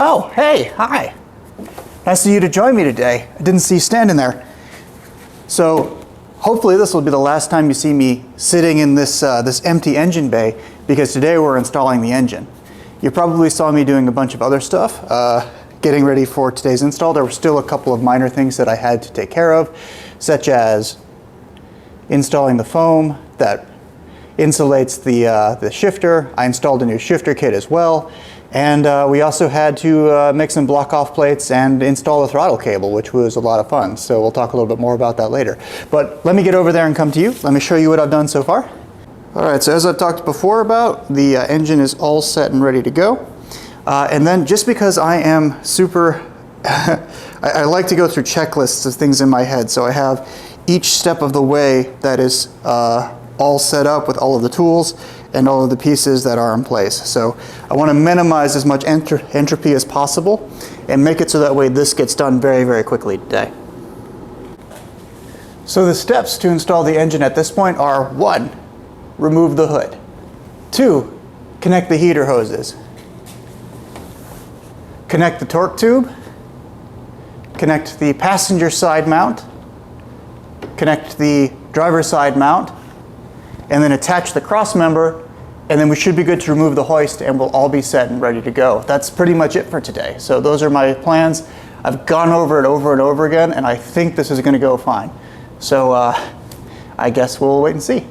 Oh, hey, hi. Nice of you to join me today. I didn't see you standing there. So hopefully this will be the last time you see me sitting in this empty engine bay, because today we're installing the engine. You probably saw me doing a bunch of other stuff, getting ready for today's install. There were still a couple of minor things that I had to take care of, such as installing the foam that insulates the shifter. I installed a new shifter kit as well. And we also had to make some block-off plates and install a throttle cable, which was a lot of fun. So we'll talk a little bit more about that later. But let me get over there and come to you. Let me show you what I've done so far. All right, so as I've talked before about, the engine is all set and ready to go. And then just because I am super, I like to go through checklists of things in my head. So I have each step of the way that is all set up with all of the tools and all of the pieces that are in place. So I want to minimize as much entropy as possible and make it so that way this gets done very, very quickly today. So the steps to install the engine at this point are: 1, remove the hood. 2, connect the heater hoses. Connect the torque tube. Connect the passenger side mount. Connect the driver's side mount. And then attach the cross member, and then we should be good to remove the hoist, and we'll all be set and ready to go. That's pretty much it for today. So those are my plans. I've gone over it over and over again, and I think this is going to go fine. So I guess we'll wait and see.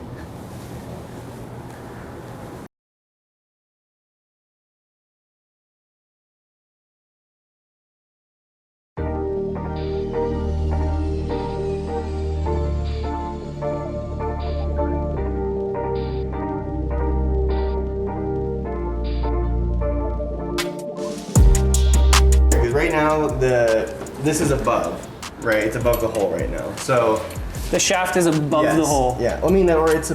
Right now, this is above, right? It's above the hole right now. So the shaft is above the hole. Yeah, I mean, or it's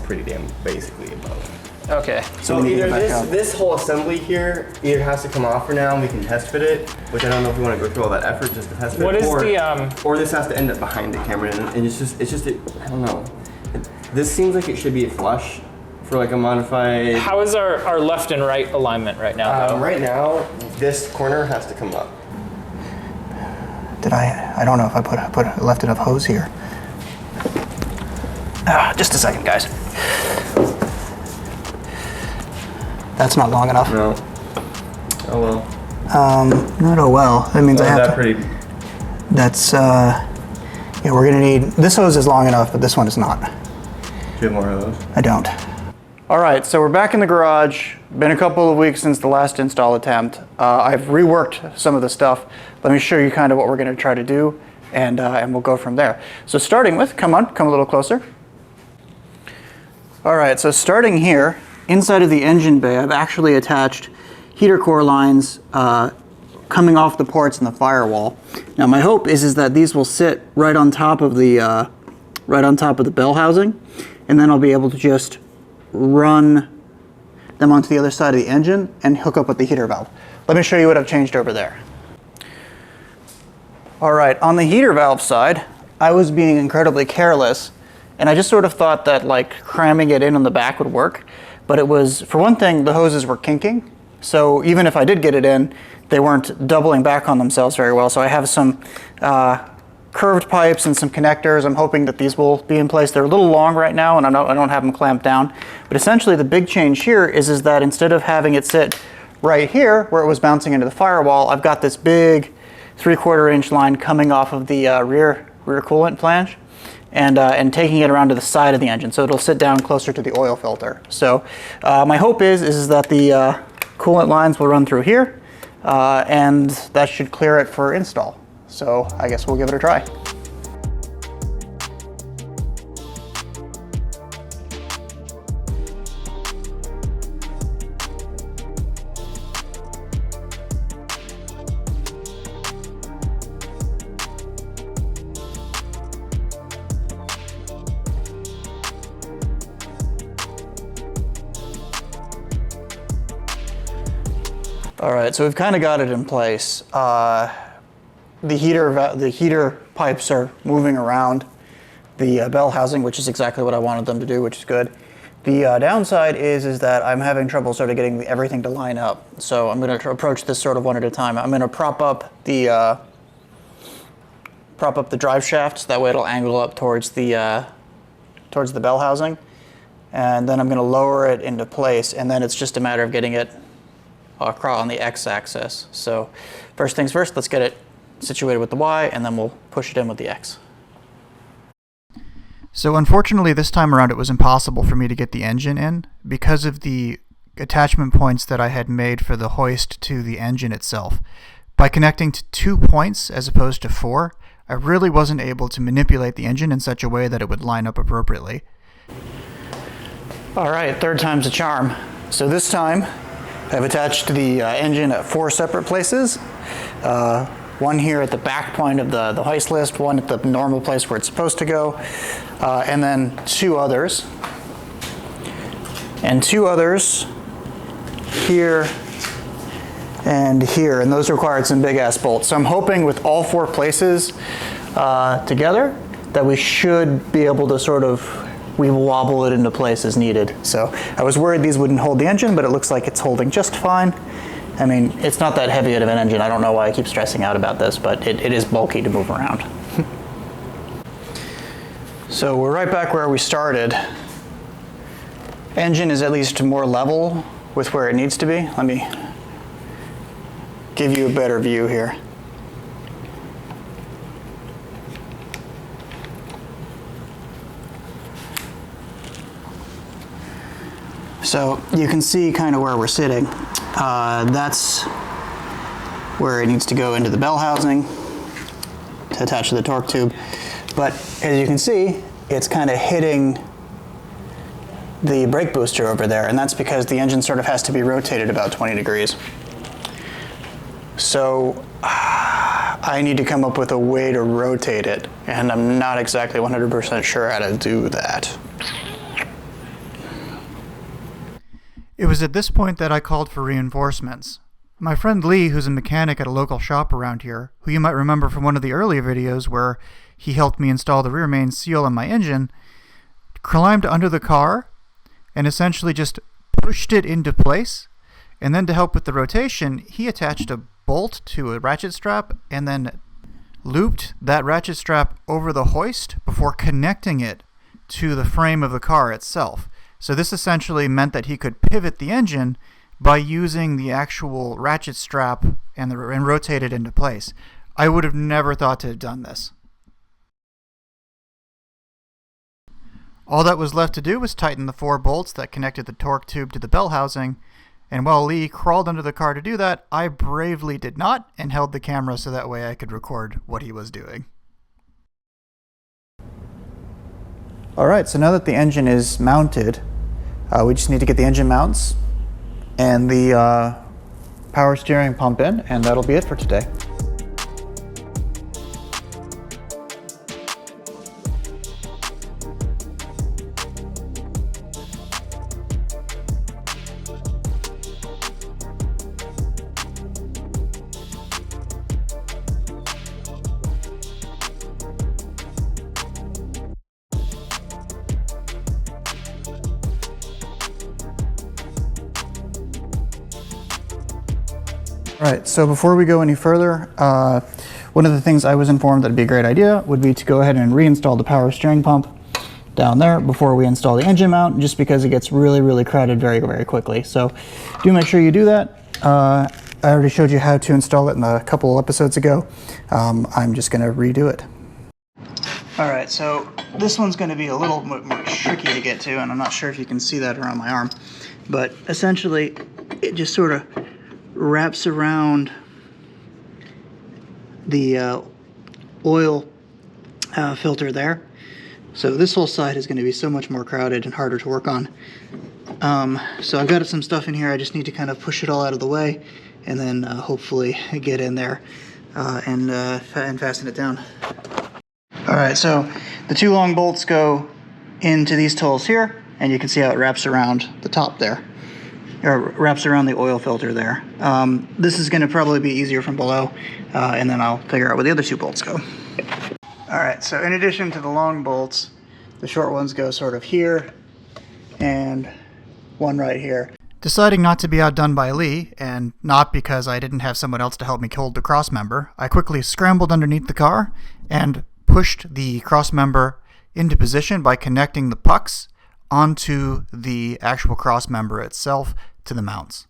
pretty damn basically above. Okay. So either this whole assembly here either has to come off for now, and we can test fit it, which I don't know if we want to go through all that effort just to test fit. What is or this has to end up behind the camera, and it's just I don't know. This seems like it should be a flush for like a modified. How is our left and right alignment right now? Right now, this corner has to come up. Did I don't know if I left enough hose here. Just a second, guys. That's not long enough. No. Oh well. Not oh well. That means I have to. That's yeah. We're gonna need. This hose is long enough, but this one is not. Do you have more of those? I don't. All right, so we're back in the garage. Been a couple of weeks since the last install attempt. I've reworked some of the stuff. Let me show you kind of what we're going to try to do, and we'll go from there. So starting with, come a little closer. All right, so starting here, inside of the engine bay, I've actually attached heater core lines coming off the ports in the firewall. Now my hope is that these will sit right on top of the bell housing, and then I'll be able to just run them onto the other side of the engine and hook up with the heater valve. Let me show you what I've changed over there. All right, on the heater valve side, I was being incredibly careless, and I just sort of thought that like cramming it in on the back would work. But it was, for one thing, the hoses were kinking. So even if I did get it in, they weren't doubling back on themselves very well. So I have some curved pipes and some connectors. I'm hoping that these will be in place. They're a little long right now, and I don't have them clamped down. But essentially the big change here is that instead of having it sit right here where it was bouncing into the firewall, I've got this big 3/4 inch line coming off of the rear coolant flange and taking it around to the side of the engine, so it'll sit down closer to the oil filter. So my hope is that the coolant lines will run through here, and that should clear it for install. So I guess we'll give it a try. All right, so we've kind of got it in place. The heater pipes are moving around the bell housing, which is exactly what I wanted them to do, which is good. The downside is that I'm having trouble sort of getting everything to line up. So I'm going to approach this sort of one at a time. I'm going to prop up the drive shaft so that way it'll angle up towards the bell housing, and then I'm going to lower it into place, and then it's just a matter of getting it across on the x-axis. So first things first, let's get it situated with the y, and then we'll push it in with the x. So unfortunately this time around it was impossible for me to get the engine in because of the attachment points that I had made for the hoist to the engine itself. By connecting to 2 points as opposed to 4, I really wasn't able to manipulate the engine in such a way that it would line up appropriately. Alright, third time's a charm. So this time I've attached the engine at 4 separate places. One here at the back point of the hoist list, one at the normal place where it's supposed to go, and then 2 others. And 2 others here and here, and those required some big ass bolts. So I'm hoping with all 4 places together that we should be able to sort of wobble it into place as needed. So I was worried these wouldn't hold the engine, but it looks like it's holding just fine. I mean, it's not that heavy of an engine. I don't know why I keep stressing out about this, but it is bulky to move around. So we're right back where we started. Engine is at least more level with where it needs to be. Let me give you a better view here. So you can see kind of where we're sitting. That's where it needs to go into the bell housing to attach to the torque tube. But as you can see, it's kind of hitting the brake booster over there, and that's because the engine sort of has to be rotated about 20 degrees. So I need to come up with a way to rotate it, and I'm not exactly 100% sure how to do that. It was at this point that I called for reinforcements. My friend Lee, who's a mechanic at a local shop around here, who you might remember from one of the earlier videos where he helped me install the rear main seal on my engine, climbed under the car and essentially just pushed it into place. And then to help with the rotation, he attached a bolt to a ratchet strap and then looped that ratchet strap over the hoist before connecting it to the frame of the car itself. So this essentially meant that he could pivot the engine by using the actual ratchet strap and rotate it into place. I would have never thought to have done this. All that was left to do was tighten the 4 bolts that connected the torque tube to the bell housing, and while Lee crawled under the car to do that, I bravely did not and held the camera so that way I could record what he was doing. Alright, so now that the engine is mounted, we just need to get the engine mounts and the power steering pump in, and that'll be it for today. Right, so before we go any further, one of the things I was informed that would be a great idea would be to go ahead and reinstall the power steering pump down there before we install the engine mount, just because it gets really, really crowded very, very quickly. So do make sure you do that. I already showed you how to install it in a couple episodes ago. I'm just going to redo it. All right, so this one's going to be a little more tricky to get to, and I'm not sure if you can see that around my arm, but essentially it just sort of wraps around the oil filter there. So this whole side is going to be so much more crowded and harder to work on. So I've got some stuff in here. I just need to kind of push it all out of the way and then hopefully get in there and fasten it down. All right, so the 2 long bolts go into these tools here, and you can see how it wraps around the top there. Or wraps around the oil filter there. This is going to probably be easier from below, and then I'll figure out where the other 2 bolts go. Alright, so in addition to the long bolts, the short ones go sort of here and one right here. Deciding not to be outdone by Lee, and not because I didn't have someone else to help me hold the cross member, I quickly scrambled underneath the car and pushed the cross member into position by connecting the pucks onto the actual cross member itself to the mounts.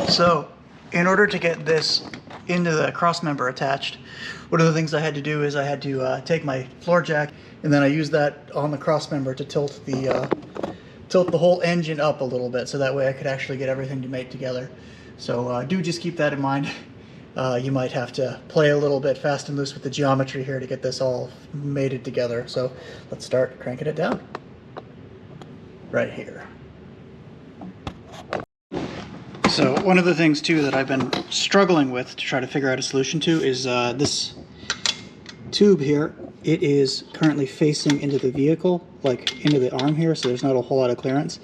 So, in order to get this into the cross member attached, one of the things I had to do is I had to take my floor jack, and then I used that on the cross member to tilt the whole engine up a little bit, so that way I could actually get everything to mate together. So do just keep that in mind. You might have to play a little bit fast and loose with the geometry here to get this all mated together. So let's start cranking it down. Right here. So one of the things too that I've been struggling with to try to figure out a solution to is this tube here. It is currently facing into the vehicle, like into the arm here, so there's not a whole lot of clearance.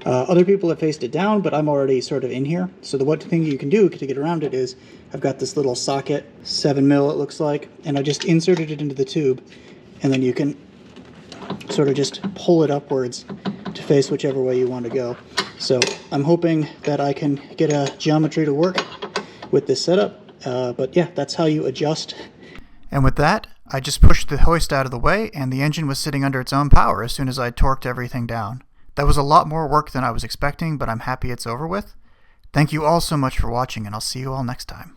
Other people have faced it down, but I'm already sort of in here. So the one thing you can do to get around it is I've got this little socket, 7 mil it looks like, and I just inserted it into the tube, and then you can sort of just pull it upwards to face whichever way you want to go. So I'm hoping that I can get a geometry to work with this setup, but yeah, that's how you adjust. And with that, I just pushed the hoist out of the way, and the engine was sitting under its own power as soon as I torqued everything down. That was a lot more work than I was expecting, but I'm happy it's over with. Thank you all so much for watching, and I'll see you all next time.